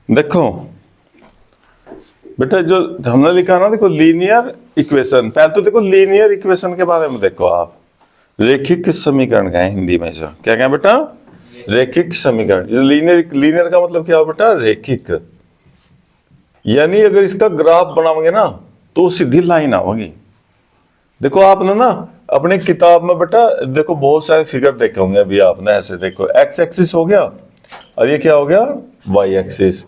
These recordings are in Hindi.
देखो बेटा जो हमने लिखा ना, देखो लीनियर इक्वेशन, पहले तो देखो लीनियर इक्वेशन के बारे में देखो आप, रेखिक समीकरण कहें हिंदी में, इसे क्या कहें बेटा, रेखिक समीकरण। लीनियर का मतलब क्या हो बेटा, रेखिक, यानी अगर इसका ग्राफ बनाओगे ना तो सीधी लाइन आओगी। देखो आपने ना अपनी किताब में बेटा देखो बहुत सारे फिगर देखे होंगे अभी आपने, ऐसे देखो एक्स एक्सिस हो गया और ये क्या हो गया, वाई एक्सिस।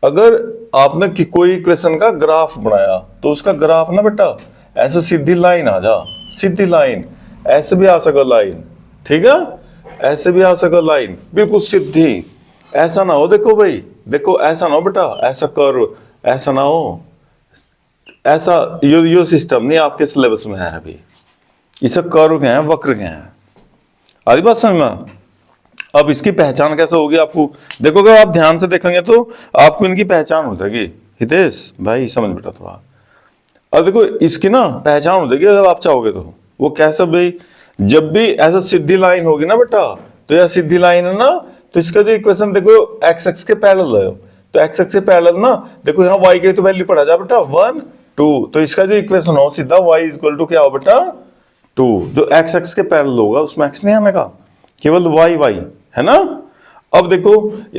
अगर आपने कोई इक्वेशन का ग्राफ बनाया तो उसका ग्राफ ना बेटा ऐसे सीधी लाइन आ जा, सीधी लाइन, ऐसे भी आ सको लाइन, ठीक है, ऐसे भी आ सको लाइन, बिल्कुल सीधी, ऐसा ना हो, देखो भाई देखो ऐसा ना हो बेटा, ऐसा कर्व ऐसा ना हो, ऐसा यो सिस्टम नहीं आपके सिलेबस में है अभी, इसे कर्व के हैं, वक्र के हैं, आधी बात समझ में। अब इसकी पहचान कैसे होगी आपको, देखो अगर आप ध्यान से देखेंगे तो आपको इनकी पहचान हो जाएगी। हितेश भाई समझ बेटा थोड़ा, अब देखो इसकी ना पहचान हो जाएगी अगर आप चाहोगे तो। वो कैसे भाई, जब भी ऐसा सीधी लाइन होगी ना बेटा, तो यह सीधी लाइन है ना, तो इसका जो इक्वेशन देखो एक्स एक्स के पैरेलल है, तो एक्स एक्स के पैरेलल ना, देखो यहाँ वाई की तो वैल्यू पढ़ा जा बेटा 1 2, तो इसका जो इक्वेशन हो सीधा y इक्वल टू क्या हो बेटा 2, जो एक्स एक्स के पैरेलल होगा उसमें एक्स नहीं आने का, केवल वाई वाई है ना। अब देखो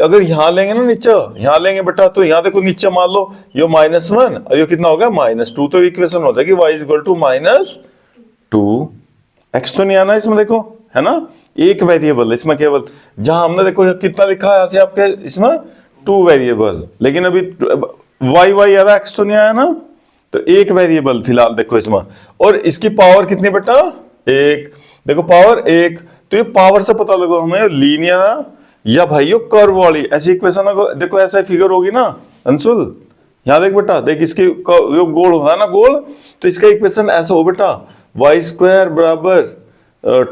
अगर यहां लेंगे ना नीचे, यहां लेंगे बेटा, तो यहां देखो नीचे मान लो ये -1 और ये कितना हो गया -2, तो इक्वेशन हो जाएगी y इक्वल टू -2, एक्स तो नहीं आना इसमें, देखो है ना, एक वेरिएबल इसमें केवल, जहां हमने देखो कितना लिखा है आपके इसमें 2 वेरिएबल, लेकिन अभी वाई वाई आ रहा, एक्स तो नहीं आया ना, तो एक वेरिएबल फिलहाल देखो इसमें, और इसकी पावर कितनी बेटा 1, देखो पावर 1, तो ये पावर से पता लगा हमें लीनियर या भाइयों कर्व वाली ऐसी इक्वेशन, देखो ऐसा फिगर होगी ना अंशुल, यहां देख बेटा, देख इसकी जो गोल होगा ना गोल, तो इसका इक्वेशन ऐसा हो बेटा वाई स्क्वायर बराबर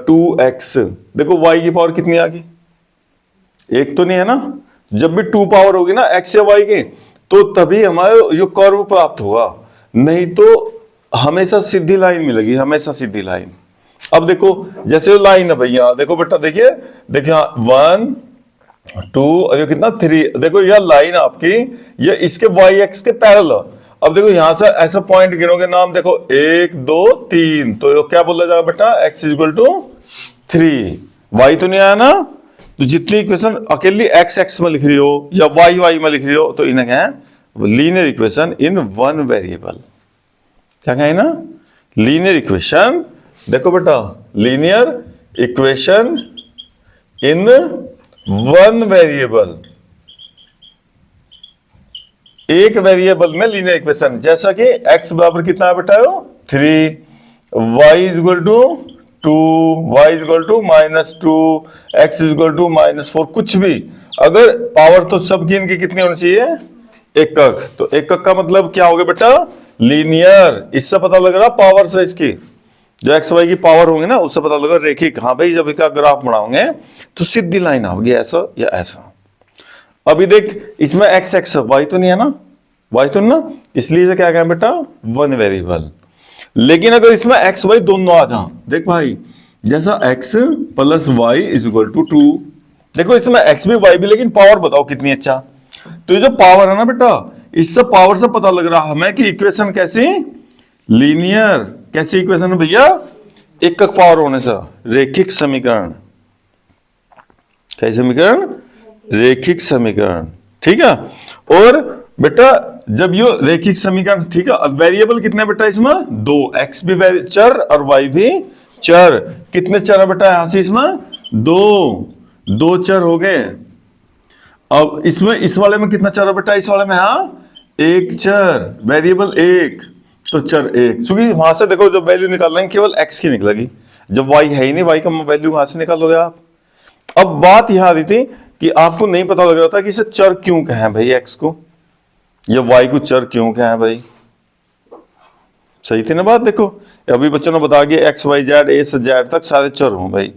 2x, देखो y की पावर कितनी आ गई, 1 तो नहीं है ना, जब भी 2 पावर होगी ना x या y की, तो तभी हमारे ये कर्व प्राप्त होगा, नहीं तो हमेशा सीधी लाइन मिलेगी, हमेशा सीधी लाइन। अब देखो जैसे लाइन है भैया, देखो बेटा देखिए, देखिए 1 2 और ये कितना 3, देखो यह लाइन आपकी ये इसके वाई एक्स के पैरेलल। अब देखो यहां से ऐसा पॉइंट गिनोगे नाम, देखो 1 2 3, तो क्या बोला जाएगा बेटा x इक्वल टू 3, y तो नहीं आया ना, तो जितनी इक्वेशन अकेली x x में लिख रही हो या y y में लिख रही हो, तो इन्हें क्या है linear equation in one variable, क्या कहें ना, लीनियर इक्वेशन। देखो बेटा linear equation in one variable, एक वेरिएबल में लीनियर इक्वेशन, जैसा कि x बराबर कितना है बेटा 3, y is equal to 2, y is equal to -2, x is equal to -4, कुछ भी अगर पावर तो सबकी इनकी कितनी होनी चाहिए एकक, तो एकक का मतलब क्या हो गया बेटा लीनियर, इससे पता लग रहा पावर से, इसकी जो एक्स वाई की पावर होंगे ना उससे पता लगा रेखिक। हाँ भाई जब इसका ग्राफ बनाओगे तो सीधी लाइन आओगी ऐसा या ऐसा। अभी देख इसमें एक्स एक्स वाई तो नहीं है ना, वाई तो नहीं ना, इसलिए इसे क्या कहें बेटा वन वेरिएबल। लेकिन अगर इसमें एक्स वाई दोनों आ जाए, देख भाई जैसा X plus Y is equal to 2, देखो इसमें एक्स भी वाई भी, लेकिन पावर बताओ कितनी अच्छा, तो ये जो पावर है ना बेटा, इससे पावर से पता लग रहा हमें कि इक्वेशन कैसी लीनियर, कैसी इक्वेशन है भैया एकक पावर होने से, रेखिक समीकरण, कैसे समीकरण रेखिक समीकरण, ठीक है। और बेटा जब ये रेखिक समीकरण, ठीक है, वेरिएबल कितने बेटा इसमें 2, एक्स भी चर और वाई भी चर, कितने चर है बेटा यहां से इसमें 2 चर हो गए। अब इसमें इस वाले में कितना चर है बेटा, इस वाले में हाँ 1 चर, वेरिएबल 1 तो चर 1, क्योंकि वहां से देखो जब वैल्यू निकाल लेंगे केवल x की निकलेगी, जब y है ही नहीं, y का वैल्यू वहां से निकालोगे आप। अब बात यहां आ रही थी कि आपको नहीं पता लग रहा था कि इसे चर क्यों कहें भाई x को, या y को चर क्यों कहें भाई, सही थी ना बात। देखो अभी बच्चों ने बता दिया x y z a से z तक सारे चर हों भाई,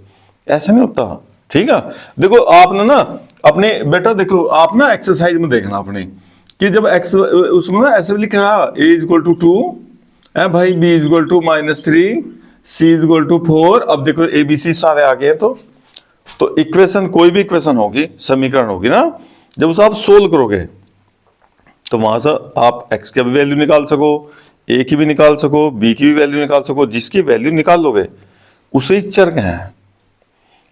ऐसा नहीं होता, ठीक है। देखो आपने ना अपने बेटा, देखो आप ना एक्सरसाइज में देखना अपने कि जब x उसमें ना ऐसे लिखा रहा a इज इक्वल टू 2 है भाई, b is equal to -3, c is equal to 4, अब देखो a b c सारे आ गए हैं, तो तो इक्वेशन, कोई भी इक्वेशन होगी, समीकरण होगी ना, जब उसे आप सोल्व करोगे तो वहां से आप x का भी वैल्यू निकाल सको, a की भी निकाल सको, b की भी वैल्यू निकाल सको, जिसकी वैल्यू निकाल लोगे उसे ही चर कहे हैं।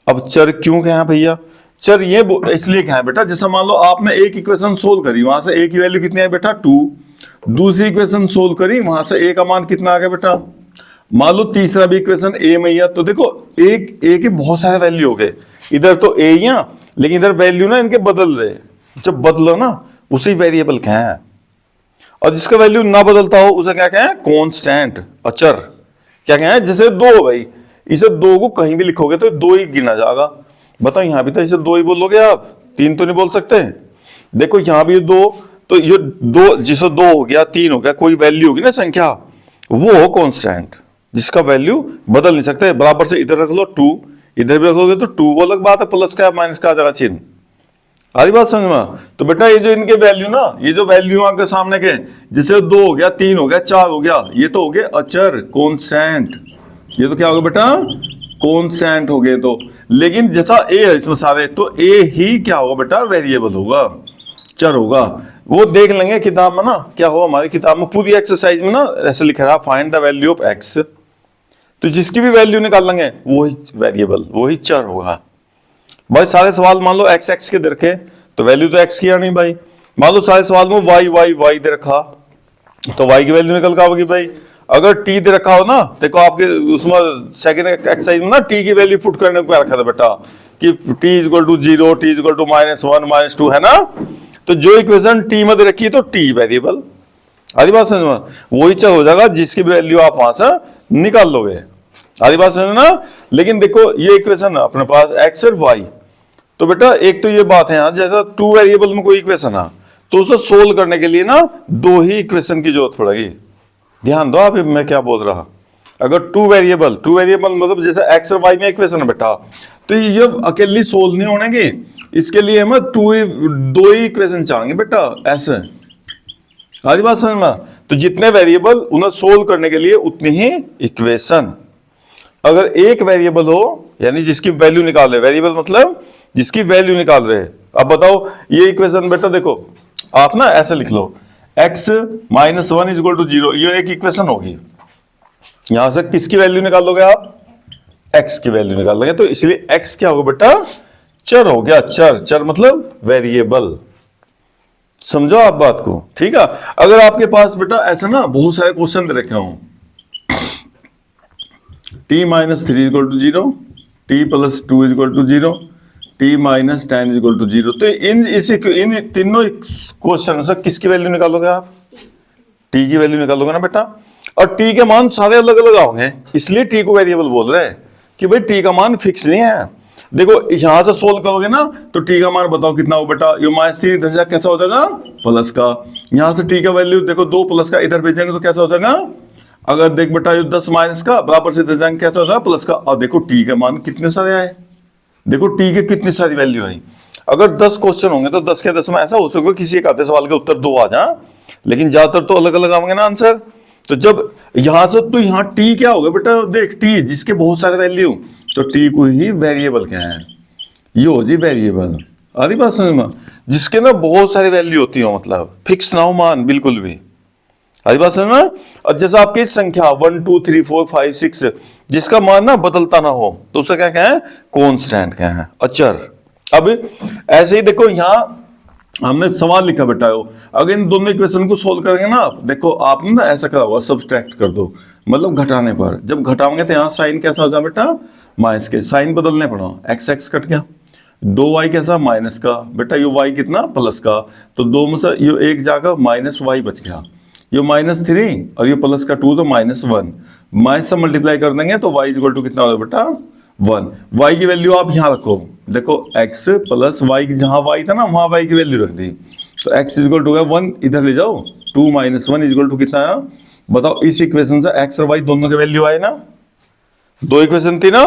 अब चर क्यों कहे हैं भैया? चर ये इसलिए कहे हैं बेटा, जैसा मान लो आपने एक इक्वेशन सोल्व करी, वहां से a की वैल्यू कितनी आई बेटा 2, दूसरी इक्वेशन सोल्व करी, वहां से a का मान कितना आ गया बेटा, मान लो तीसरा भी इक्वेशन a में या, तो देखो एक a के बहुत सारे वैल्यू हो गए, इधर तो a या, लेकिन इधर वैल्यू ना इनके बदल रहे, जब बदलो ना उसे वेरिएबल कहें। और जिसका वैल्यू ना बदलता हो उसे क्या कहें? कांस्टेंट, अचर। क्या कहें? जैसे 2 भाई, इसे 2 को कहीं भी लिखोगे तो 2 ही गिना जाएगा। बताओ यहां भी तो इसे 2 ही बोलोगे आप, 3 तो नहीं बोल सकते। देखो यहां भी 2, तो ये 2, जिसे 2 हो गया, 3 हो गया, कोई वैल्यू होगी ना संख्या, वो हो कांस्टेंट, जिसका वैल्यू बदल नहीं सकते। बराबर से इधर रख लो 2, इधर भी रखोगे तो 2, वो अलग बात है, प्लस का माइनस का आ जाएगा चिन्ह। आधी बात समझ में? तो बेटा ये जो इनके वैल्यू ना, ये जो वैल्यू आपके सामने के, जैसे 2 हो गया, 3 हो गया, 4 हो गया, ये तो हो गए अचर, कांस्टेंट। ये तो क्या होगा बेटा? कांस्टेंट हो गए। तो लेकिन जैसा ए है इसमें सारे, तो ए ही क्या होगा बेटा? वेरिएबल होगा, चर होगा। वो देख लेंगे किताब में ना, क्या होगा हमारी किताब में पूरी एक्सरसाइज में ना ऐसे लिखा रहा, find the value of x. तो जिसकी भी वैल्यू निकाल लेंगे वही वेरिएबल, वही चर होगा। भाई सारे सवाल मान लो एक्स एक्स के दे रखे, तो वैल्यू तो एक्स की आनी भाई। मान लो सारे सवाल में वाई वाई वाई दे रखा, तो वाई की वैल्यू निकल का होगी भाई। अगर टी दे रखा हो ना, देखो आपके उसमें सेकंड एक्सरसाइज में ना टी की वैल्यू पुट करने को रखा था बेटा, कि T is equal to 0, T is equal to -1 -2, है ना। तो जो इक्वेशन टी में दे रखी है तो टी वेरिएबल, आधी बात समझ में, वही चर हो जाएगा जिसकी वैल्यू आप वहां से निकाल लोगे। आधी बात समझ ना। लेकिन देखो ये इक्वेशन है अपने पास एक्स और वाई, तो बेटा एक तो ये बात है यहाँ, जैसा 2 वेरिएबल में कोई इक्वेशन है तो उसे सोल्व करने के लिए ना 2 ही इक्वेशन की जरूरत पड़ेगी। ध्यान दो आप, मैं क्या बोल रहा। अगर 2 वेरिएबल मतलब जैसे एक्स और वाई में इक्वेशन है बेटा, तो ये अकेली सोल्व नहीं होने, इसके लिए हमें 2 ही इक्वेशन चाहिए बेटा, ऐसे। आधी बात समझ में। तो जितने वेरिएबल उन्हें सोल्व करने के लिए उतनी ही इक्वेशन। अगर एक वेरिएबल हो, यानी जिसकी वैल्यू निकाल रहे, वेरिएबल मतलब जिसकी वैल्यू निकाल रहे। अब बताओ ये इक्वेशन बेटा, देखो आप ना ऐसे लिख लो, x -1 इज इक्वल टू 0, ये एक इक्वेशन होगी। यहां से किसकी वैल्यू निकाल लोगे आप? x की वैल्यू निकाल लोगे। तो इसलिए x क्या होगा बेटा? चर हो गया, चर। चर मतलब वेरिएबल। समझो आप बात को, ठीक है। अगर आपके पास बेटा ऐसा ना बहुत सारे क्वेश्चन दे रखे हूं, t -3 is equal to 0, t + 2 is equal to 0, t -10 is equal to 0, तो इन तीनों क्वेश्चन से किसकी वैल्यू निकालोगे आप? t की वैल्यू निकालोगे ना बेटा। और t के मान सारे अलग अलग होंगे, इसलिए t को वेरिएबल बोल रहे हैं कि भाई t का मान फिक्स नहीं है। देखो यहां से सोल्व करोगे ना तो t का मान बताओ कितना हो बेटा? ये -3 इधर जा कैसा हो जाएगा? प्लस का। यहां से t का वैल्यू देखो 2 प्लस का, इधर भेजेंगे तो कैसा हो जाएगा? अगर देख बेटा ये 10 माइनस का, बराबर से इधर जाएंगे कैसा हो जाएगा? प्लस का। और देखो t के मान कितने सारे आए, देखो t के कितनी सारी वैल्यू आई। अगर 10 क्वेश्चन होंगे तो 10 के 10 में ऐसा हो सकता किसी एक आधे सवाल के उत्तर 2 आ जाए, लेकिन ज्यादातर तो अलग अलग आएंगे ना आंसर। तो जब यहां से, तो यहां t क्या होगा बेटा? देख t जिसके बहुत सारे वैल्यू, तो t को ही वेरिएबल क्या है? ये हो जी वेरिएबल। आधी बात समझ में। जिसके ना बहुत सारी वैल्यू होती हो, मतलब फिक्स ना हो मान बिल्कुल भी। आधी बात समझ में। और जैसा आपकी संख्या 1 2 3 4 5 6, जिसका मान ना बदलता ना हो, तो उसे क्या कहें? कांस्टेंट कहें, अचर। अब ऐसे ही देखो यहां हमने सवाल लिखा बेटा हो, अगर इन दोनों इक्वेशन को सोल्व करेंगे ना आप, देखो आपने ना ऐसा करा हुआ, सब्सट्रैक्ट कर दो, मतलब घटाने पर। जब घटाओगे तो यहाँ साइन कैसा हो जाए बेटा? माइनस के। साइन बदलने पड़ो, एक्स एक्स कट गया, 2y कैसा? माइनस का। बेटा ये y कितना? प्लस का। तो 2 में से ये एक जाकर -y बच गया, ये -3 और ये प्लस का 2, तो -1। माइनस से मल्टीप्लाई कर देंगे तो y इक्वल टू कितना होगा बेटा? 1। y की वैल्यू आप यहाँ रखो, देखो x + y, जहां y था ना वहां y की वैल्यू रख दी, तो x इक्वल टू 1, इधर ले जाओ, 2 - 1 इक्वल टू कितना आया? बताओ। इस इक्वेशन से x और y दोनों के वैल्यू आए ना, 2 इक्वेशन थी ना,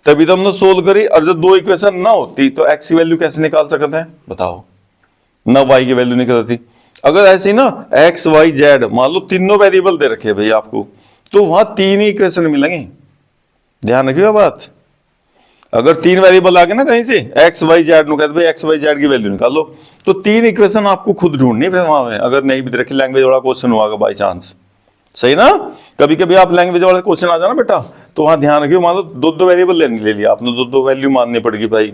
तभी तो हमने सोल्व करी। और जब 2 इक्वेशन ना होती तो x की वैल्यू कैसे निकाल सकते हैं बताओ? ना y की वैल्यू निकलती। अगर ऐसे ही ना x y z मान लो तीनों वेरिएबल दे रखे भाई आपको, तो वहां 3 ही इक्वेशन मिलेंगे। ध्यान रखिएगा बात। अगर 3 वेरिएबल आ गए ना कहीं से एक्स वाई जेड नु कहते भाई एक्स वाई जेड की वैल्यू निकालो, तो 3 इक्वेशन आपको खुद ढूंढनी फिर वहां में, अगर नहीं भी रखी लैंग्वेज वाला क्वेश्चन हुआ बाई चांस, सही ना। कभी कभी आप लैंग्वेज वाला क्वेश्चन आ जाना बेटा, तो वहां ध्यान रखियो, मान लो दो वेरिएबल ले लिया आपने, दो वैल्यू माननी पड़ेगी भाई,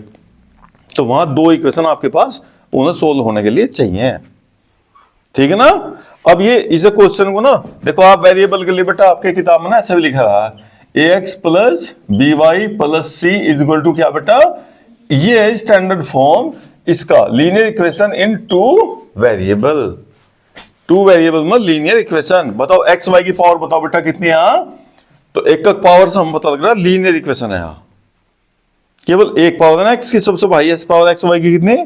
तो वहां 2 इक्वेशन आपके पास उन्हें सोल्व होने के लिए चाहिए, ठीक है ना। अब ये इस क्वेश्चन को ना देखो, आप वेरिएबल के लिए बेटा आपके किताब में ना ऐसा भी लिखा रहा है, ax plus B Y plus C is equal to क्या बेटा, ये है स्टैंडर्ड फॉर्म इसका linear equation in 2 variable. 2 variable में लीनियर इक्वेशन बताओ, एक्स वाई की पावर बताओ बेटा कितनी है यहाँ, तो एकक पावर से हम पता लग रहा है लीनियर इक्वेशन है यहाँ, केवल एक पावर है ना एक्स की, सबसे हाईएस्ट पावर एक्स वाई की कितनी,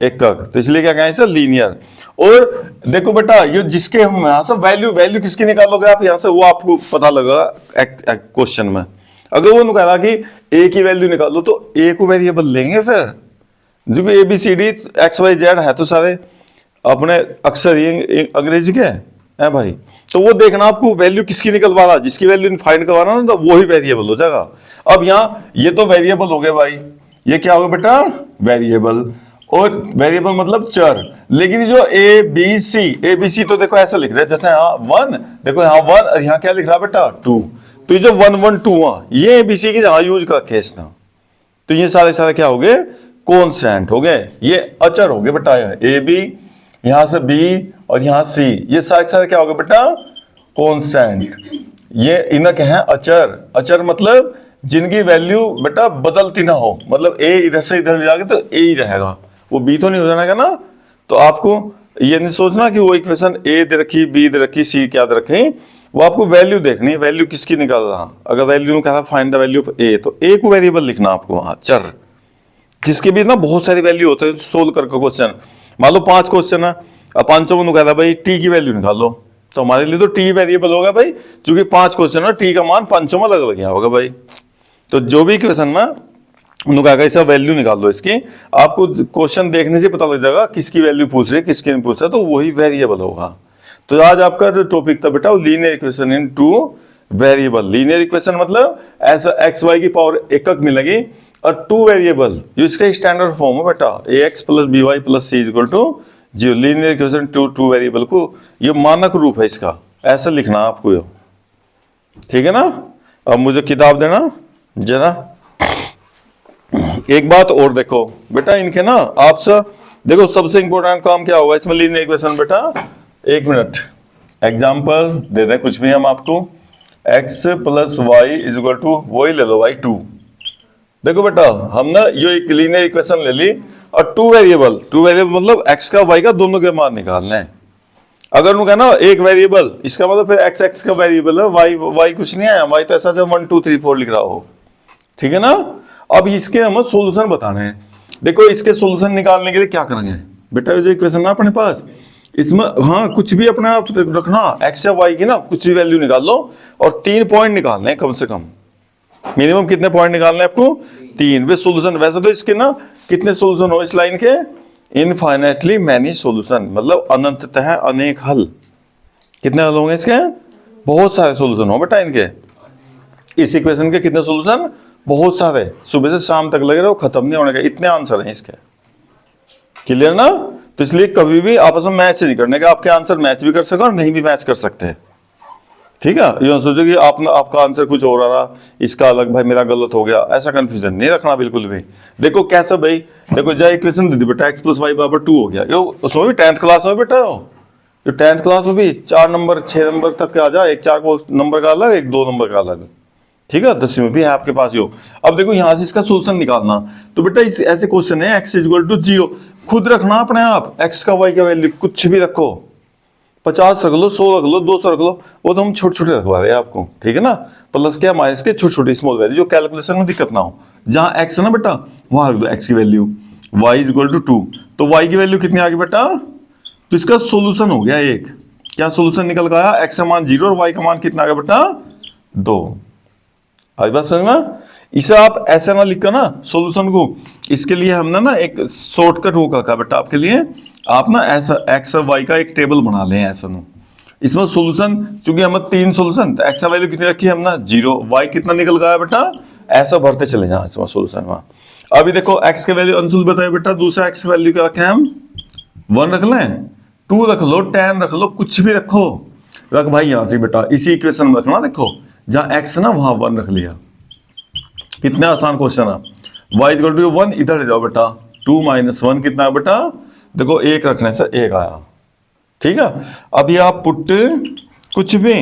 एकक, तो इसलिए क्या कहें लीनियर। और देखो बेटा ये जिसके हम यहां से वैल्यू किसकी निकालोगे आप यहां से, वो आपको पता लगेगा क्वेश्चन में। अगर वो निकाला कि ए की वैल्यू निकालो तो ए को वेरिएबल लेंगे, फिर जो A B C D X Y Z है तो सारे अपने अक्सर ये अंग्रेजी के है भाई, तो वो देखना आपको वैल्यू किसकी निकलवाना, जिसकी वैल्यू फाइंड करवाना ना, तो वो ही वेरिएबल हो जाएगा। अब यहाँ ये तो वेरिएबल हो गए भाई, ये क्या होगा बेटा वेरिएबल, और वेरिएबल मतलब चर, लेकिन जो ए बी सी तो देखो ऐसा लिख रहे हैं जैसे यहाँ 1, देखो यहाँ 1 और यहाँ क्या लिख रहा है बेटा 2, तो ये जो 1 1 2 ये ए बी सी की जहां यूज कर रखे इसने, तो ये सारे क्या हो गए कॉन्स्टेंट हो गए, ये अचर हो गए बेटा, ए बी यहां से बी और यहां सी, ये सारे क्या हो गए बेटा कॉन्स्टेंट, ये इन्हें क्या है अचर। अचर मतलब जिनकी वैल्यू बेटा बदलती ना हो, मतलब ए इधर से इधर जाके तो ए ही रहेगा, वो बी तो नहीं हो जाएगा ना। तो आपको ये नहीं सोचना कि वो इक्वेशन ए दे रखी बी दे रखी सी क्या दे रखी, वो आपको वैल्यू देखनी, वैल्यू किसकी निकाल रहा। अगर वैल्यू में कहा फाइंड द वैल्यू ऑफ ए, तो ए को वेरिएबल लिखना आपको वहां चर, जिसके भी ना बहुत सारी वैल्यू होते हैं सोल्व करके क्वेश्चन। मान लो 5 क्वेश्चन है, अब 500 में कहता भाई टी की वैल्यू निकालो, तो हमारे लिए तो टी वेरिएबल होगा भाई, क्योंकि 5 क्वेश्चन है, टी का मान 500 में अलग अलग होगा भाई। तो जो भी क्वेश्चन में उन्होंने कहा इसका वैल्यू निकाल दो इसकी, आपको क्वेश्चन देखने से पता लग जाएगा किसकी वैल्यू पूछ रही है किसकी नहीं पूछ रहा, तो वही वेरिएबल होगा। तो आज आपका जो टॉपिक था बेटा linear equation in 2 variable. Linear equation मतलब ऐसा एक्स वाई की पावर एकक मिलेगी और 2 वेरिएबल, जो इसका स्टैंडर्ड फॉर्म है बेटा A X plus B Y plus C equal to 0। Linear equation 2 variable को ये मानक रूप है इसका, ऐसा लिखना आपको, ठीक है ना। अब मुझे किताब देना जरा। एक बात और देखो बेटा, इनके ना आपसे देखो सबसे इंपॉर्टेंट काम क्या होगा इसमें लीनियर इक्वेशन बेटा, 1 मिनट एग्जांपल दे दें कुछ भी हम आपको, x plus Y is equal to वही ले लो भाई 2। देखो बेटा हम ना ये एक लीनियर इक्वेशन ले ली और 2 वेरिएबल मतलब x का y का दोनों के मान निकालने हैं। अगर उनका ना एक वेरिएबल, इसका मतलब फिर x का वेरिएबल है, y कुछ नहीं है, y तो ऐसा जो 1 2 3 4 लिख रहा हो, ठीक है ना। अब इसके हमें सॉल्यूशन बताने हैं। देखो इसके सॉल्यूशन निकालने के लिए क्या करेंगे बेटा, जो इक्वेशन ना अपने पास इसमें हाँ कुछ भी अपने आप रखना, एक्स या वाई की ना कुछ भी वैल्यू निकाल लो और 3 पॉइंट निकालने हैं कम से कम। मिनिमम कितने पॉइंट निकालने हैं आपको 3। वे सॉल्यूशन वैसे तो इसके ना कितने सॉल्यूशन हो इस लाइन के, इनफाइनेटली मैनी सॉल्यूशन, मतलब अनंततः अनेक हल। कितने हल होंगे इसके, बहुत सारे सॉल्यूशन हो बेटा इनके। इस इक्वेशन के कितने सॉल्यूशन, बहुत सारे, सुबह से शाम तक लगे रहो खत्म नहीं होने का, इतने आंसर हैं इसके। क्लियर ना। तो इसलिए कभी भी आपस में मैच नहीं करने का, आपके आंसर मैच भी कर सको और नहीं भी मैच कर सकते हैं, ठीक है। ये सोचो कि आपका आंसर कुछ और आ रहा, इसका अलग, भाई मेरा गलत हो गया, ऐसा कंफ्यूजन नहीं रखना बिल्कुल भी। देखो कैसे भाई, देखो जो इक्वेशन दे दी बेटा x प्लस वाई बराबर 2 हो गया, यो उसमें भी 10th क्लास में बेटा, जो 10th क्लास में भी 4 नंबर 6 नंबर तक के आ जाए, एक 4 को नंबर का अलग, एक 2 नंबर का अलग, ठीक है। 10वीं में भी है आपके पास यो। अब देखो यहां से इसका सोल्यूशन निकालना, तो बेटा इस ऐसे क्वेश्चन है x इक्वल टू 0, खुद रखना अपने आप, x का y का वैल्यू कुछ भी रखो, 50 रख लो, 100 रख लो, 200 रख लो, वो तो हम छोटे छोटे रखवा रहे हैं आपको, ठीक है ना। प्लस क्या माइनस के छोटे छोटे स्मॉल वैल्यू, जो कैलकुलेशन में दिक्कत ना हो। जहां x है ना बेटा वहां रख दो x की value, y is equal to 2, तो y की वैल्यू कितनी आ गई बेटा, तो इसका सोल्यूशन हो गया एक, क्या सोल्यूशन निकल गया, x का मान 0 और y का मान कितना आ गया बेटा 2। आज बात समझ में। इसे आप ऐसा ना लिखकर ना सॉल्यूशन को, इसके लिए हमने ना एक शॉर्टकट वो कहा बेटा आपके लिए, आप ना ऐसा x और y का एक टेबल बना लें ऐसा ना, इसमें सॉल्यूशन, चूंकि हमें 3 सॉल्यूशन, तो x वैल्यू कितनी रखी है हमने 0, y कितना निकल गया बेटा ऐसा भरते चले जाओ इसमें सोल्यूशन में। अभी देखो x के वैल्यू अंशुल बताए बेटा, दूसरा x वैल्यू क्या रखें हम, 1 रख लें, 2 रख लो, 10 रख लो, कुछ भी रखो, रख भाई यहां से बेटा इसी इक्वेशन में रखना। देखो जहां x ना वहां 1 रख लिया, कितना आसान क्वेश्चन है। y इक्वल टू 1, इधर ले जाओ बेटा, 2 - 1 कितना है बेटा, देखो 1 रखने से 1 आया, ठीक है। अभी आप पुट कुछ भी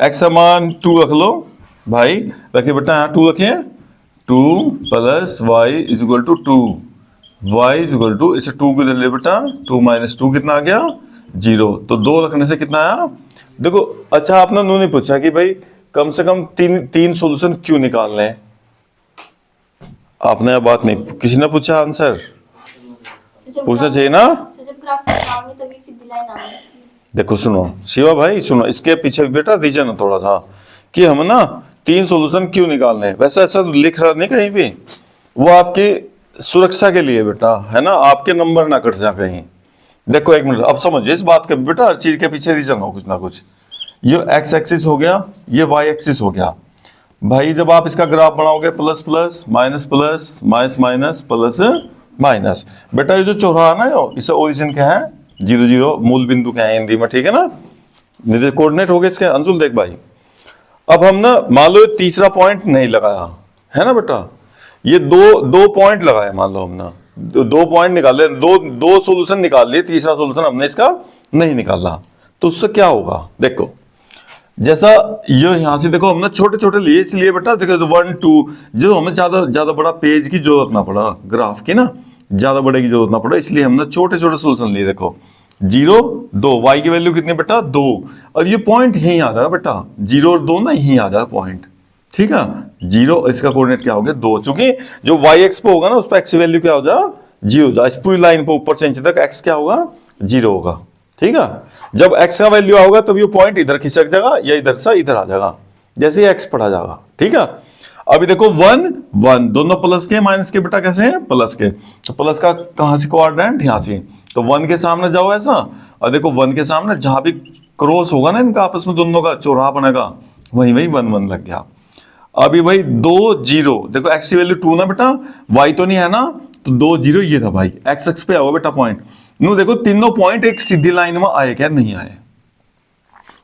x समान 2 रख लो भाई, रखिए बेटा यहाँ 2 रखिए, 2 + y is equal to 2, y is equal to, इसे 2 को ले ले बेटा, 2 - 2 कितना आ गया, 0। तो 2 रखने से कितना आया, देखो। अच्छा आपने उन्होंने पूछा कि भाई कम से कम तीन सॉल्यूशन क्यों निकालने हैं, आपने बात नहीं, किसी ने पूछा आंसर पूछना चाहिए ना। देखो सुनो शिवा भाई, सुनो इसके पीछे बेटा रीजन है थोड़ा सा कि हम ना 3 सॉल्यूशन क्यों निकालने हैं। वैसे ऐसा लिख रहा नहीं कहीं भी, वो आपकी सुरक्षा के लिए बेटा है ना, आपके नंबर ना कट जा कहीं। देखो एक मिनट, अब समझिए इस बात के बेटा, हर चीज के पीछे रीजन हो कुछ ना कुछ। ये x एक्सिस हो गया, ये y एक्सिस हो गया भाई। जब आप इसका ग्राफ बनाओगे plus plus minus plus minus minus plus minus, बेटा ये जो चौराहा है ना, इसे ओरिजिन क्या है, 0 0, मूल बिंदु क्या है हिंदी में, ठीक है ना, कोऑर्डिनेट हो गए इसके। अंशुल देख भाई, अब हम ना मान लो तीसरा पॉइंट नहीं लगाया है ना बेटा, ये दो पॉइंट लगाए, मान लो हमने दो पॉइंट निकाले, दो सॉल्यूशन निकाल लिए, तीसरा सॉल्यूशन हमने इसका नहीं निकाला, तो उससे क्या होगा। देखो जैसा ये यहां से देखो हमने छोटे छोटे लिए, इसलिए बेटा देखो 1 2, जो हमें ज्यादा बड़ा पेज की जरूरत ना पड़ा, ग्राफ की ना ज्यादा बड़े की जरूरत ना पड़ा, इसलिए हमने छोटे छोटे सॉल्यूशन लिए। देखो 0 2, y की वैल्यू कितनी बेटा 2, और ये पॉइंट यहीं आ जाएगा बेटा, 0 और 2 ना यहीं आ जाएगा पॉइंट, ठीक है। 0 इसका कोऑर्डिनेट क्या हो गया 2, चूंकि जो y एक्स पे होगा ना उस पर x वैल्यू क्या हो जाएगा 0 हो जाएगा, इस पूरी लाइन पे ऊपर से नीचे तक x क्या होगा 0 होगा, ठीक है। जब x का वैल्यू आओगा तब ये पॉइंट इधर खिसक जाएगा या इधर से इधर आ जाएगा, जैसे ही x पढ़ा जाएगा, ठीक है। अभी देखो 1 1 दोनों प्लस के माइनस के बेटा कैसे हैं, प्लस के, तो प्लस का कहां से कोऑर्डिनेट यहां से, तो 1 के सामने जाओ ऐसा, और देखो 1 के सामने जहां भी क्रॉस होगा ना इनका आपस में दोनों का चौराहा बनेगा, वहीं 1 1 लग गया। अभी भाई 2 0, देखो x की वैल्यू 2 ना बेटा, y तो नहीं है ना, तो 2 0 ये था भाई, x एक्स पे आओगे बेटा पॉइंट। नो देखो तीनों पॉइंट एक सीधी लाइन में आए क्या, नहीं आए,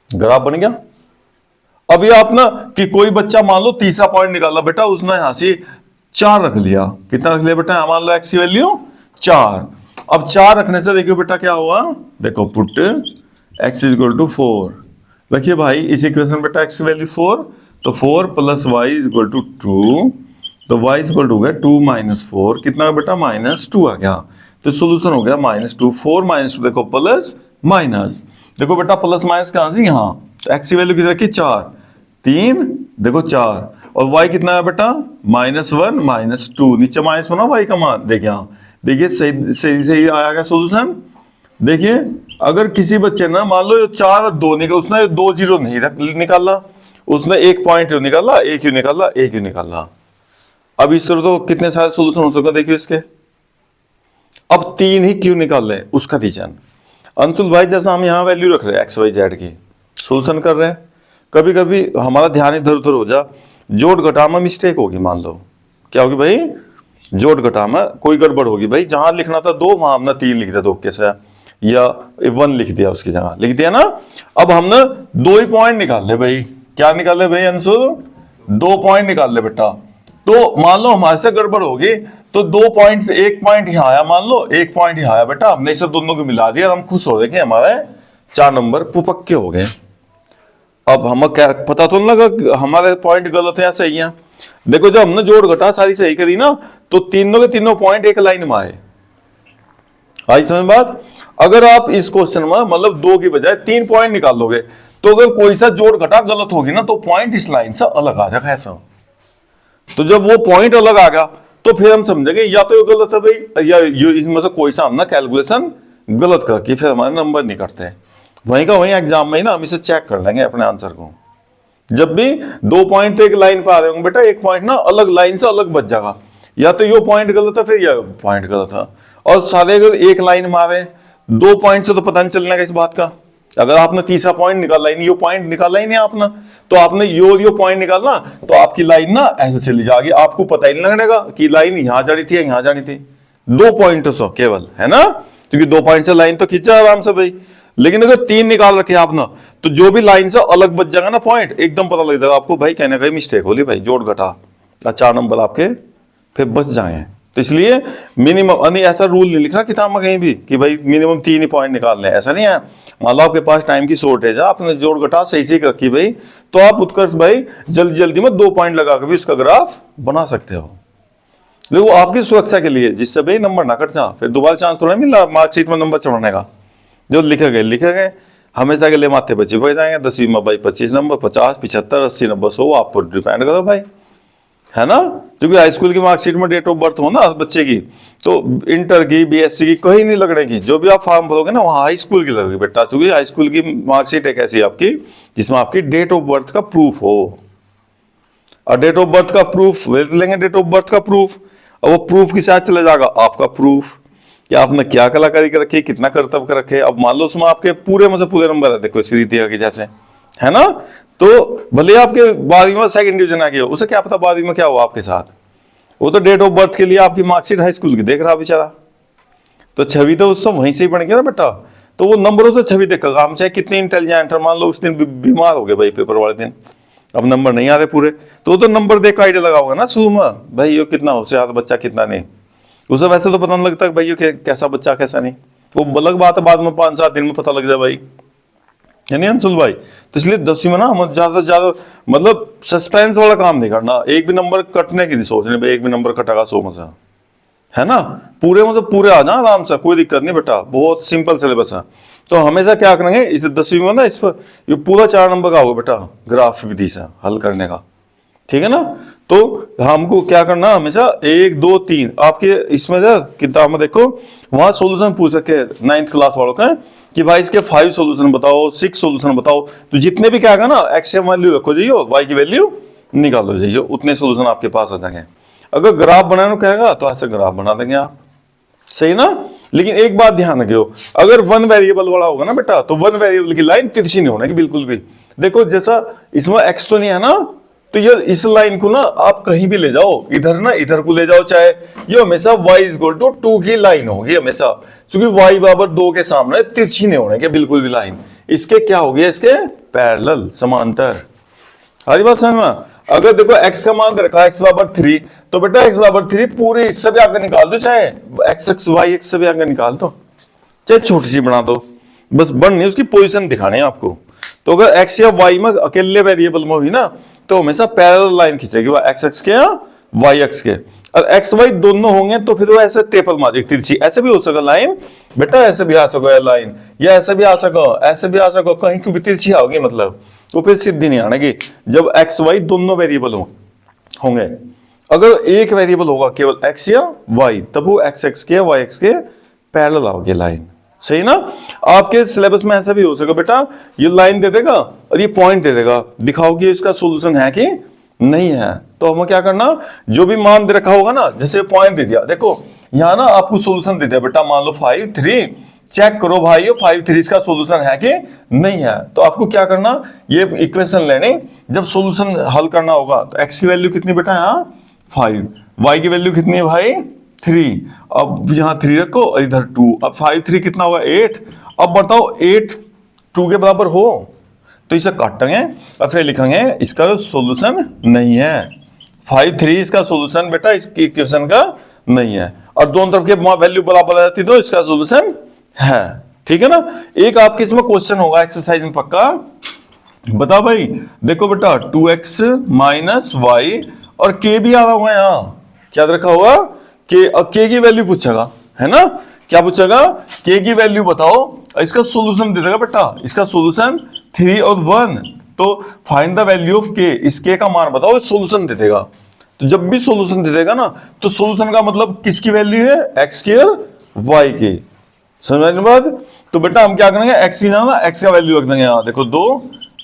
ग्राफ बन गया। अभी आप ना कि कोई बच्चा मान लो तीसरा पॉइंट निकाला बेटा, उसने यहां से 4 रख लिया, कितना रख लिया बेटा, मान लो x की वैल्यू 4। अब 4 रखने से देखियो बेटा क्या हुआ, देखो put x is equal to 4, देखिए भाई इस इक्वेशन बेटा x की वैल्यू 4, तो 4 + y इज इक्वल टू 2, तो y इज इक्वल टू गया 2 - 4, कितना बेटा -2 आ गया, तो सोल्यूशन हो गया -2, 4 - 2 देखो प्लस माइनस, देखो बेटा प्लस माइनस कहां से, यहां, तो x की वैल्यू कितनी रखी 4 3, देखो 4, और y कितना है बेटा -1 - 2, नीचे माइनस होना y का मान, देखिए यहां, देखिए सही सही सही आया गया सोल्यूशन। देखिए अगर किसी बच्चे ना मान लो 4 और 2 निकाला, उसने 2 0 नहीं निकाला, उसने एक पॉइंट निकाला, एक ही निकाला, एक ही निकाला। अब इस तरह तो कितने सारे सोल्यूशन हो सकते हैं, देखिए इसके। अब 3 ही क्यों निकाल रहे, उसका रीजन अंशुल भाई, जैसा हम यहाँ वैल्यू रख रहे हैं x y z की, सोल्यूशन कर रहे हैं, कभी कभी हमारा ध्यान इधर उधर हो जा, जोड़ घटा में मिस्टेक होगी, मान लो क्या होगी भाई, जोड़ घटा में कोई गड़बड़ होगी भाई, जहां लिखना था 2 वहां हमने 3 लिख दिया, 2 कैसे, या 1 लिख दिया, उसकी जगह लिख दिया ना। अब हमने 2 ही पॉइंट निकाल ले भाई, क्या निकाले भाई अंशुल, 2 पॉइंट निकाल ले बेटा, तो मान लो हमारे से गड़बड़ होगी, तो 2 पॉइंट से 1 पॉइंट यहाँ आया, मान लो 1 पॉइंट यहाँ आया बेटा, हमने इसे दोनों को मिला दिया, हम खुश हो गए कि हमारे 4 नंबर पक्के हो गए। अब हमें क्या पता तो नहीं लगा हमारे पॉइंट गलत है या सही है। देखो जब हमने जोड़ घटा सारी सही करी ना, तो तीनों के तीनों पॉइंट एक लाइन में आए, आई समझ बात। अगर आप इस क्वेश्चन में मतलब 2 की बजाय 3 पॉइंट निकाल लोगे, तो अगर कोई सा जोड़ घटा गलत होगी ना, तो पॉइंट इस लाइन से अलग आ जाएगा ऐसा। तो जब वो पॉइंट अलग आ गया, तो फिर हम समझेंगे या तो ये गलत है भाई, या इसमें से कोई सा हमने कैलकुलेशन गलत करके फिर हमारे नंबर नहीं कटते। वहीं का वहीं एग्जाम में ही ना हम इसे चेक कर लेंगे अपने आंसर को। जब भी 2 पॉइंट तो एक लाइन पे आ रहे होंगे बेटा, एक पॉइंट ना अलग लाइन से अलग बच जाएगा, या तो ये पॉइंट गलत है, फिर यह पॉइंट गलत है, और सारे अगर एक लाइन मारे 2 पॉइंट से तो पता नहीं चलने का इस बात का। अगर आपने तीसरा पॉइंट निकाला ही नहीं, ये पॉइंट निकाला ही नहीं आपने, तो आपने यो पॉइंट निकालना, तो आपकी लाइन ना ऐसे चली जाएगी, आपको पता ही नहीं लगेगा कि लाइन यहां जानी थी या यहां जानी थी। 2 पॉइंट तो केवल है ना, क्योंकि 2 पॉइंट से लाइन तो खींचा आराम से भाई। लेकिन अगर 3 निकाल रखे आप ना, तो जो भी लाइन से अलग बच जाएगा ना पॉइंट, एकदम पता लग जाएगा आपको भाई कहने का मिस्टेक होली भाई, जोड़ घटा 4 नंबर आपके फिर बच जाए। तो इसलिए मिनिमम ऐसा रूल नहीं लिख रहा किताब में कहीं भी कि भाई मिनिमम 3 ही पॉइंट निकालने, ऐसा नहीं है। मान लो आपके पास टाइम की शॉर्टेज है, आपने जोड़ घटा सही से रखी भाई, तो आप उत्कर्ष भाई जल्दी जल्दी में 2 पॉइंट लगा के भी उसका ग्राफ बना सकते हो। देखो आपकी सुरक्षा के लिए, जिससे भाई नंबर ना कट जा, फिर दोबारा चांस थोड़ा मिला मार्कशीट में नंबर चढ़ाने का। जो लिखे गए हमेशा के लिए माथे बच्चे बढ़ जाएंगे। 10वीं में भाई 25 नंबर, 50, 75, 80, 90, 100 आप पर डिपेंड करो भाई, है ना। क्योंकि हाई स्कूल की मार्कशीट में डेट ऑफ बर्थ हो ना बच्चे की, तो इंटर की, बीएससी की कहीं नहीं लगने की। जो भी आप फॉर्म भरोगे ना वहाँ हाई स्कूल की लगेगी बेटा, क्योंकि हाई स्कूल की मार्कशीट एक ऐसी आपकी जिसमें आपकी डेट ऑफ बर्थ का प्रूफ हो। और डेट ऑफ बर्थ का प्रूफ लेंगे, डेट ऑफ बर्थ का प्रूफ, और वो प्रूफ के साथ चला जाएगा आपका प्रूफ कि आपने क्या कलाकारी कर रखी, कितना कर्तव्य कर रखे। अब मान लो उसमें आपके पूरे में से पूरे नंबर है, देखो इसी रीति के जैसे, है ना। तो भले आपके 12वीं में सेकंड डिवीजन आ गया, उसे क्या पता 12वीं में क्या हुआ आपके साथ, वो तो डेट ऑफ बर्थ के लिए आपकी मार्कशीट हाई स्कूल की देख रहा बेचारा। तो छवि तो उससे वहीं से ही बन गया ना बेटा, तो वो नंबरों से छवि देखेगा। हम चाहे कितने इंटेलिजेंट, मान लो उस दिन बीमार हो गए भाई पेपर वाले दिन, अब नंबर नहीं आते पूरे, तो वो तो नंबर देख का आइडिया लगा होगा ना शुरू में, भाई ये कितना होशियार बच्चा कितना नहीं। उसे वैसे तो पता नहीं लगता भाई ये कैसा बच्चा कैसा नहीं, वो अलग बात है, बाद में 5-7 दिन में पता लग जाए भाई, यानी अंशुल भाई। तो इसलिए 10वीं में ना हम ज्यादा से ज्यादा मतलब सस्पेंस वाला काम नहीं करना, एक भी नंबर कटने की नहीं सोचने भाई, एक भी नंबर कटेगा 100 में से, है ना। पूरे मतलब पूरे आ जाए आराम से, कोई दिक्कत नहीं बेटा, बहुत सिंपल सिलेबस है। तो हमेशा क्या करेंगे इस 10वीं में ना, इस पर ये पूरा 4 नंबर का होगा बेटा ग्राफ विधि से हल करने का, ठीक है ना। तो हमको क्या करना हमेशा 1 2 3 आपके इसमें किताब में देखो, वहां सोल्यूशन पूछ रखे 9th क्लास वालों का कि भाई इसके 5 सोल्यूशन बताओ, 6 सोल्यूशन बताओ। तो जितने भी क्या ना एक्स वैल्यू रखो जाइयो, वाई की वैल्यू निकालो जाइयो, उतने सोल्यूशन आपके पास आ जाएंगे। अगर ग्राफ बनाने कहेगा तो ऐसे ग्राफ बना देंगे आप, सही ना। लेकिन एक बात ध्यान रखियो, अगर 1 वेरिएबल वाला होगा ना बेटा, तो 1 वेरिएबल की लाइन तिरछी नहीं होने की बिल्कुल भी। देखो जैसा इसमें एक्स तो नहीं है ना, तो ये इस लाइन को ना आप कहीं भी ले जाओ, इधर ना इधर को ले जाओ, चाहे ये हमेशा y इक्वल टू 2 की लाइन होगी हमेशा, क्योंकि y बराबर 2 के सामने तिरछी नहीं होने के बिल्कुल भी लाइन। इसके क्या हो गया, इसके पैरेलल समांतर। हरी बात समझ में। अगर देखो x का मान रखा है x बराबर 3, तो बेटा x बराबर 3 पूरे इससे भी आगे निकाल दो, चाहे x y x से भी आगे निकाल दो, चाहे छोटी सी बना दो, बस बन नहीं उसकी पोजीशन दिखाने है आपको। तो अगर x या y में अकेले वेरिएबल में हुई ना, तो हमेशा पैरेलल लाइन खींचेगी, वो एक्स एक्स के या वाई एक्स के। और एक्स वाई दोनों होंगे तो फिर वो ऐसे टेपल मारेगी तिरछी, ऐसे भी हो सका लाइन बेटा, ऐसे भी आ सको लाइन, या ऐसे भी आ सको, ऐसे भी आ सको, कहीं को भी तिरछी आओगी मतलब, तो फिर सीधी नहीं आनेगी जब एक्स वाई दोनों वेरिएबल होंगे। अगर एक वेरिएबल होगा केवल एक्स या वाई, तब वो एक्स एक्स के वाई एक्स के पैरेलल आओगे लाइन, सही ना। आपके सिलेबस में ऐसा भी हो सके बेटा, ये लाइन दे देगा और ये पॉइंट दे देगा, दिखाओगे इसका सॉल्यूशन है कि नहीं है। तो हमें क्या करना, जो भी मान दे रखा होगा ना, जैसे पॉइंट दे दिया, देखो यहाँ ना आपको सॉल्यूशन दे दिया बेटा, मान लो 5 3, चेक करो भाई 5 3 इसका सॉल्यूशन है कि नहीं है। तो आपको क्या करना, ये इक्वेशन लेने, जब सॉल्यूशन हल करना होगा तो एक्स की वैल्यू कितनी बेटा यहाँ 5, वाई की वैल्यू कितनी है भाई 3, अब यहाँ 3 रखो और इधर 2, अब 5 3 कितना होगा 8। अब बताओ 8 2 के बराबर हो, तो इसे काटेंगे और फिर लिखेंगे इसका सॉल्यूशन नहीं है, 5 3 इसका सॉल्यूशन बेटा इस इक्वेशन का नहीं है, और दोनों तरफ के वैल्यू बराबर आ जाती तो इसका सॉल्यूशन है, ठीक है ना। एक आपके इसमें क्वेश्चन होगा एक्सरसाइज में पक्का, बताओ भाई, देखो बेटा 2x माइनस वाई और के भी आ रहा हुआ है, यहाँ क्या रखा हुआ के की वैल्यू पूछेगा, है ना। क्या पूछेगा, के की वैल्यू बताओ, इसका सॉल्यूशन दे देगा बेटा, इसका सॉल्यूशन 3 और 1, तो फाइंड द वैल्यू ऑफ के, इस के का मान बताओ, सॉल्यूशन दे देगा। तो जब भी सॉल्यूशन दे देगा ना, तो सॉल्यूशन का मतलब किसकी वैल्यू है, एक्स की और वाई की, समझने बाद। तो बेटा हम क्या करेंगे, एक्स की ना एक्स का वैल्यू रख देंगे यहाँ, देखो 2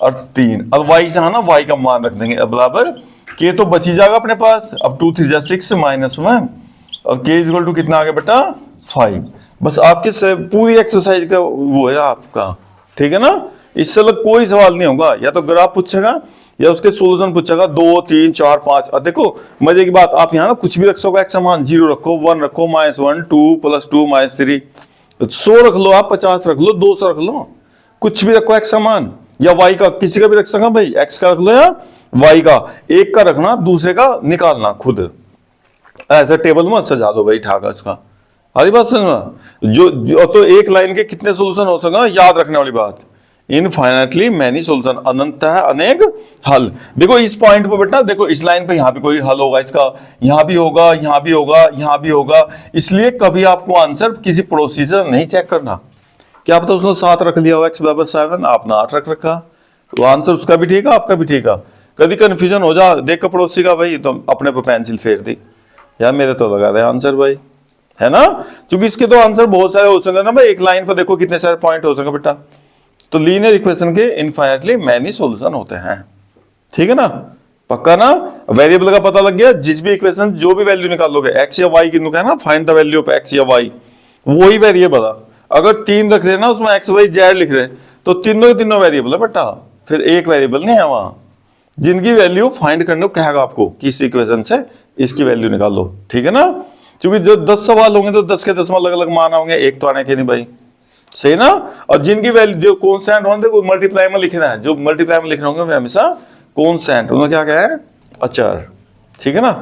और 3, और वाई से ना वाई का मान रख देंगे बराबर, के तो बच ही जाएगा अपने पास, अब 2 3 6 माइनस 1, और के इक्वल टू कितना आ गया बेटा 5। बस आपके से पूरी एक्सरसाइज का वो है आपका, ठीक है ना। इससे अलग कोई सवाल नहीं होगा, या तो ग्राफ पूछेगा या उसके सोल्यूशन पूछेगा 2 3 4 5। अब देखो मजे की बात, आप यहाँ ना कुछ भी रख सको एक्स समान, 0 रखो, 1 रखो, -1 2 + 2 -3, 100 रख लो, आप 50 रख लो, 200 रख लो, कुछ भी रखो एक्स समान, या वाई का किसी का भी रख सकता भाई, एक्स का रख लो या वाई का, एक का रखना दूसरे का निकालना खुद, ऐसा टेबल में सजा दो भाई ठाका उसका। आधी बात समझना, जो तो एक लाइन के कितने सोल्यूशन हो सका, याद रखने वाली बात, इनफाइनाइटली मैनी सोल्यूशन, अनंत है अनेक हल। देखो इस पॉइंट पर बेटा, देखो इस लाइन पे यहाँ भी कोई हल होगा इसका, यहाँ भी होगा, यहाँ भी होगा, यहाँ भी होगा, इसलिए कभी आपको आंसर किसी पड़ोसी से नहीं चेक करना। क्या पता उसने 7 रख लिया हो, x = 7, आपने 8 रख रखा, तो आंसर उसका भी ठीक है आपका भी ठीक है। कभी कंफ्यूजन हो जा, देख पड़ोसी का भाई तो अपने पे पेंसिल फेर दी, यार मेरे तो लगा रहे आंसर भाई, है ना, क्योंकि इसके तो आंसर बहुत सारे हो सकते ना भाई, एक लाइन पर देखो कितने सारे पॉइंट हो सके बेटा। तो लीनियर इक्वेशन के इनफाइनाइटली मैनी सॉल्यूशन होते हैं, ठीक है ना, पक्का ना। वेरिएबल का पता लग गया, जिस भी इक्वेशन जो भी वैल्यू निकालोगे x या y की, ना find the value of x या y, वही वेरिएबल है। अगर 3 रख रहे ना उसमें x y z लिख रहे, तो तीनों के तीनों वेरिएबल है बेटा, फिर एक वेरिएबल नहीं है वहां, जिनकी वैल्यू फाइंड करने को कहेगा आपको कि इस इक्वेशन से इसकी वैल्यू निकालो, ठीक है ना। क्योंकि जो 10 सवाल होंगे तो 10 के 10 में अलग अलग मान होंगे, एक तो आने के नहीं भाई, सही ना। और जिनकी वैल्यू जो कॉन्स्टेंट होंगे वो मल्टीप्लाई में लिखना है, जो मल्टीप्लाई में लिखना होंगे वे हमेशा कॉन्स्टेंट, उन्होंने क्या कहा है, अचर, ठीक है ना।